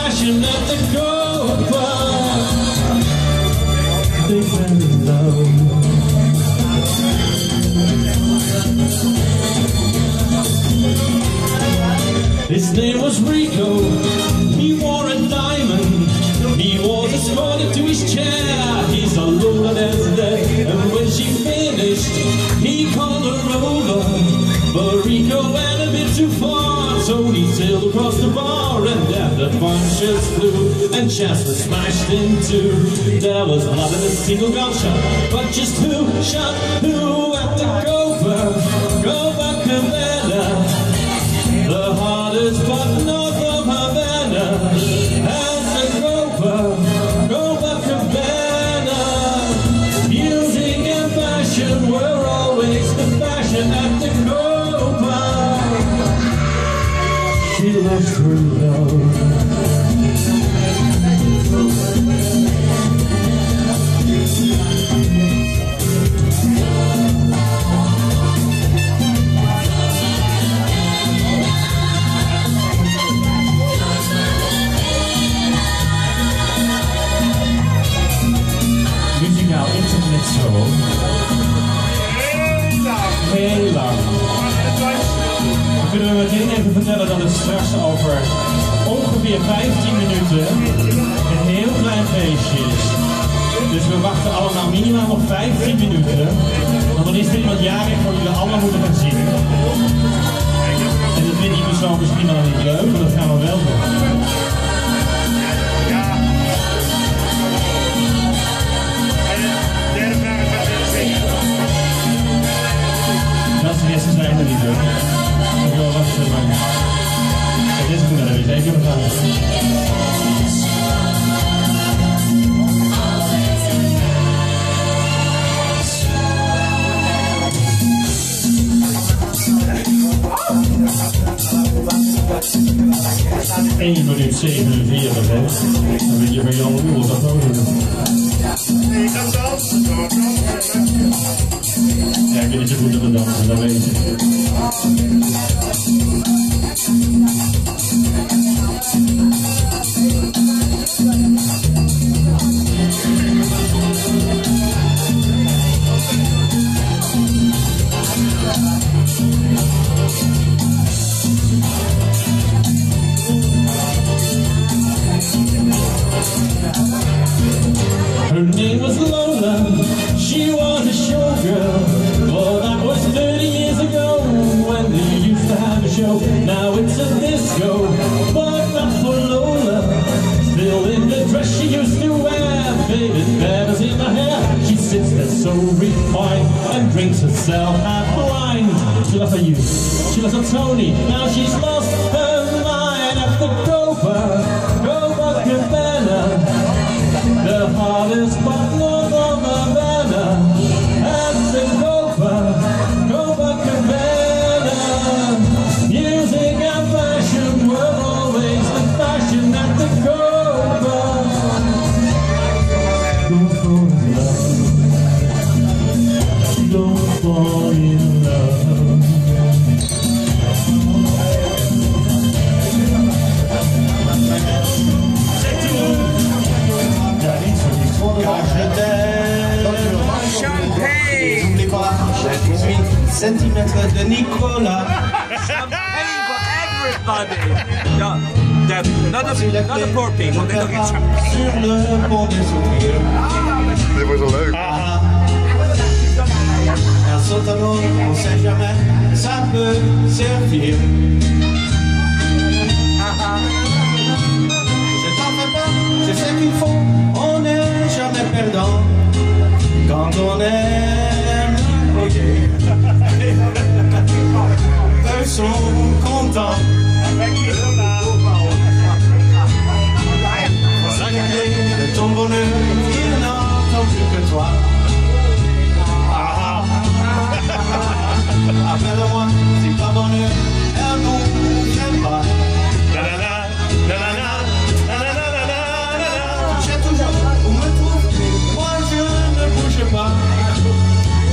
fashion at the Copa. They fell in love. His name was Rico. He wore a diamond. He wore the scarlet to his chair. He's a Lola that's dead. And when she finished, he called her over. But Rico went a bit too far, so he sailed across the bar, and then the bunches flew, and chests were smashed in two. There was blood in a single gunshot, but just who shot who at the Copacabana? The hardest part north of Havana, and the Copacabana. Music and fashion were always the fashion at the Copa. She lost her love. Muzikaal internet zo. Heel lang. Dan kunnen we meteen even vertellen dat het straks over ongeveer 15 minuten een heel klein feestje is. Dus we wachten allemaal minimaal nog 15 minuten. Want dan is er iemand jarig voor jullie allemaal moeten gaan zien. En dat vindt die persoon misschien wel niet leuk, maar dat gaan we wel doen. De resten zijn er niet hoor. Ik wil wachten, maar het is er weer zeker nog aan. Eén minuut 47, hè? Dan weet je van Jan Roel dat ook doen. Je kan dansen, ja, ik ben niet zo goed op het dansen, dat weet je. Her name was Lola, she was a showgirl. Oh, that was 30 years ago, when they used to have a show. Now it's a disco, but not for Lola. Still in the dress she used to wear, faded feathers in her hair. She sits there so refined, and drinks herself half blind. She loves her youth, she loves her Tony, now she's lost her mind at the Copacabana. The hardest but north of Havana, at the Copacabana. Music and fashion were always the fashion at the Copa. Don't fall in love. Don't fall in love. Champagne! N'oubliez pas, j'ai 18 cm de Nicolas. Champagne for everybody! Not the poor people, they don't get champagne. Sur le pont des soupirs. Dit was wel leuk. Un saut à l'eau, on sait jamais, ça peut servir. Je t'en fais pas, je sais qu'il faut, on n'est jamais perdant. Quand on aime, oh yeah. Eux sont contents. Sacré de ton bonheur, il n'entend plus que toi. Appelle-moi, si pas bonheur, elle nous n'aime pas. J'ai toujours où me trouve, moi je ne bouge pas.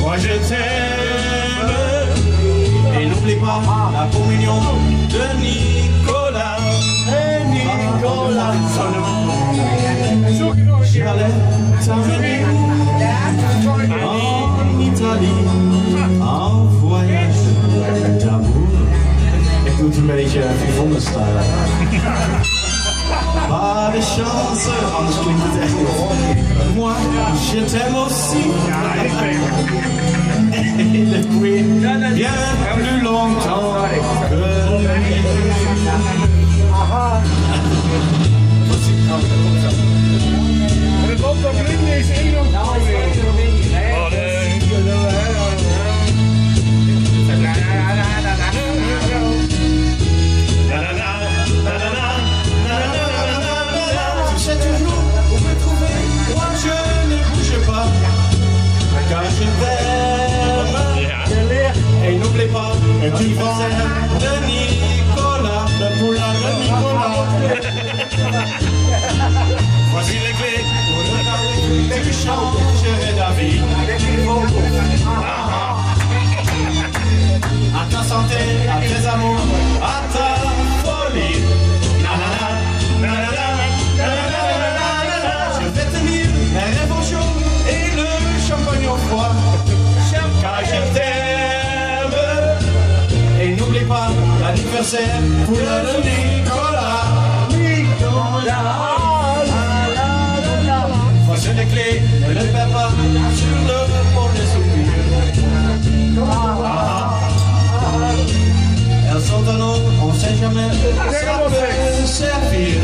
Moi je t'aime. Et n'oublie pas la communion de Nicolas. Et Nicolas. J'allais t'amener en Italie, en voyage d'amour. Ik doe het een beetje Yvonne style. Pas de chance, anders klinkt het echt niet. Moi, je t'aime aussi. Et depuis bien plus longtemps que lui. Het loopt op links in de Tu sais toujours où me trouver, moi je ne bouge pas, car je t'aime. Et n'oublie pas, l'anniversaire de Nicolas, le poulain de Nicolas. Voici les clés pour le carré, tu changerais d'avis. À ta santé, à tes amours, à ta folie. Je vais tenir mes rêves au chaud et le champagne au froid, car je t'aime. Et n'oublie pas l'anniversaire pour le Nicolas. Voici les clés, ne les perds pas sur le pont des soupirs. Elles sont en eau, on sait jamais, ça peut servir.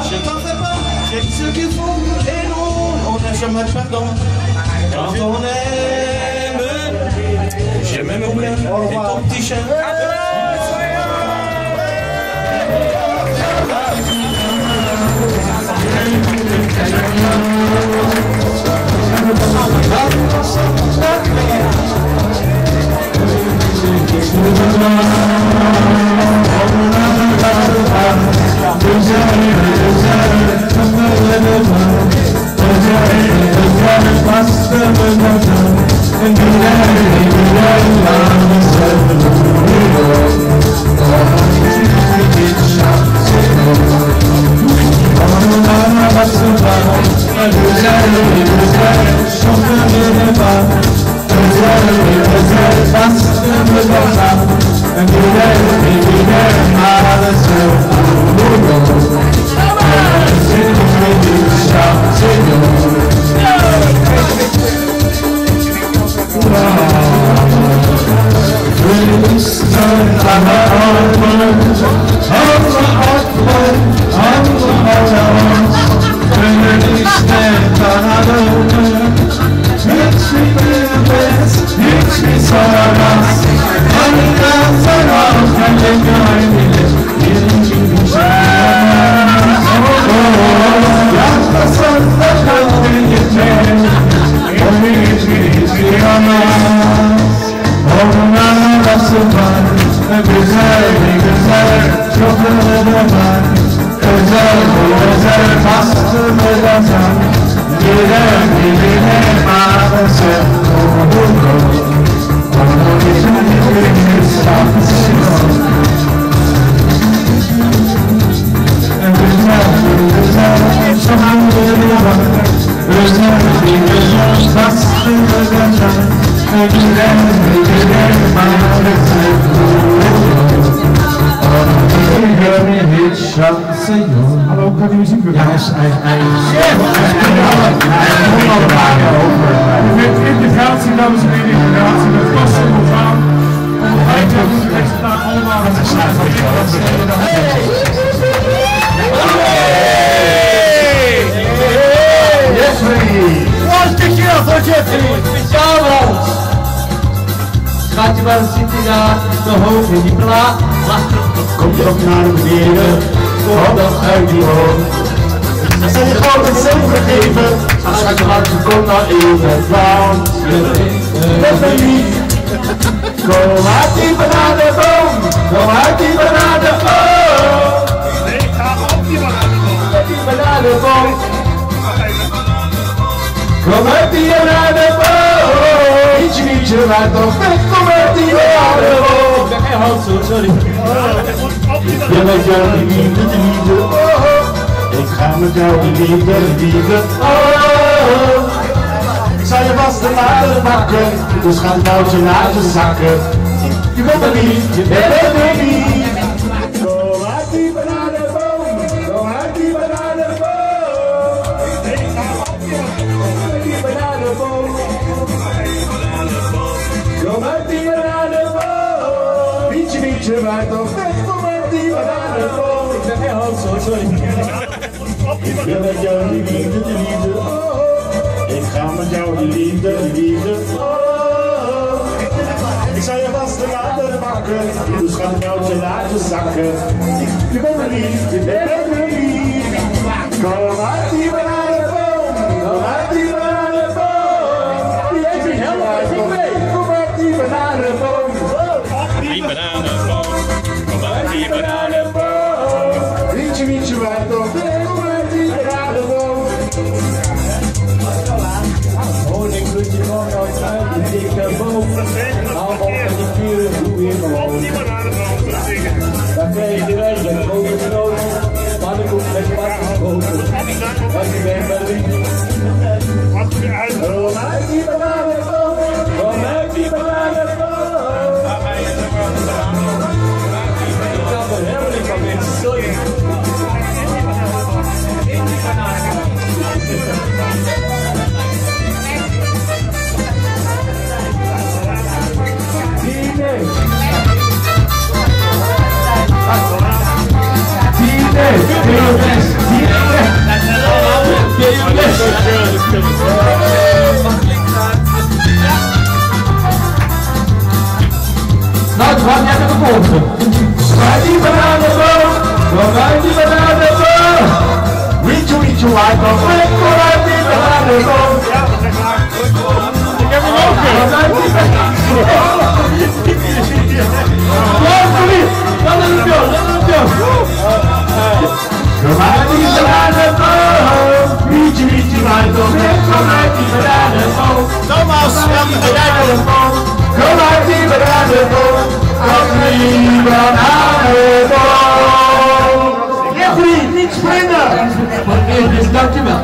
Je t'en fais pas, j'ai ce qu'il faut, et non, on n'a jamais de pardon. Quand on aime, j'ai même oublié, et ton petit chien. Hallo, kan je muziek weer? Ja, hij integratie, dames en heren, integratie, dat kost zoveel gaan. Om het daar allemaal te Jeffrey! Een stukje voor Jeffrey, speciaal! Gaat je wel zitten daar, zo hoog in die plaat. Kom toch naar beneden, kom dan uit die hoog. En je gaat het zelf vergeven, als je hart komt dan even want je bent me niet. Kom uit die bananenboom, kom uit die bananenboom. Nee, ik ga op die bananenboom. Uit die bananenboom. Kom uit die bananenboom. Ietsje, maar toch weg, kom uit die bananenboom. hand zo, sorry. Ja, met jou die liefde, de liefde, oh. Ik ga met jou die liefde, de liefde, oh. Ik zal je vast de maden pakken, dus ga het touwtje naar de zakken. Je bent er niet, je bent er niet. Kom uit die bananenboom, kom uit die bananenboom. Die bananenboom. Kom uit die bananenboom. Pietje, pietje, waar toch weg, kom uit die bananenboom. Ik zeg geen hand zo, sorry. Ik wil met jou die liefde, de liefde, oh. Ik ga met jou die liefde, de liefde, oh. Ik zal je vast de laten pakken, dus ga het touwtje laten zakken. Je bent er niet, je bent er niet. Kom uit die bananenboom, kom uit die bananenboom. Die heeft niet helemaal niet mee. Kom uit die bananenboom. Die bananenboom, kom uit die bananenboom. Wietje, wietje, waar toch? Kom uit die bananenboom. Honingvloedje kwam nooit uit die dikke boom. Hou op met die vuren, hoe weer gewoon. Dan kreeg je weg, je grote snoot. Pannenkoek met pakjesboter. Was je weg bij de wind. Kom uit die bananenboom. Kom uit die bananenboom. Ik kan er helemaal niet van mensen, sorry. Nou, het gaat net met de volgende. Schrijf die bananenboom, kom uit die bananenboom. Wietje, wietje, waar dan? Kom uit die bananenboom. Ik heb hem ook weer. Kom uit die bananenboom. Ja, sorry. Dat is het jou, dat is het jou. Kom uit die bananenboom. Wietje, wietje, waar dan? Kom uit die bananenboom. Thomas, ja, ben jij nog een boom? Kom uit die bananenboom. Kom die bananenboom. Ja, vriend, niet springen. Dankjewel.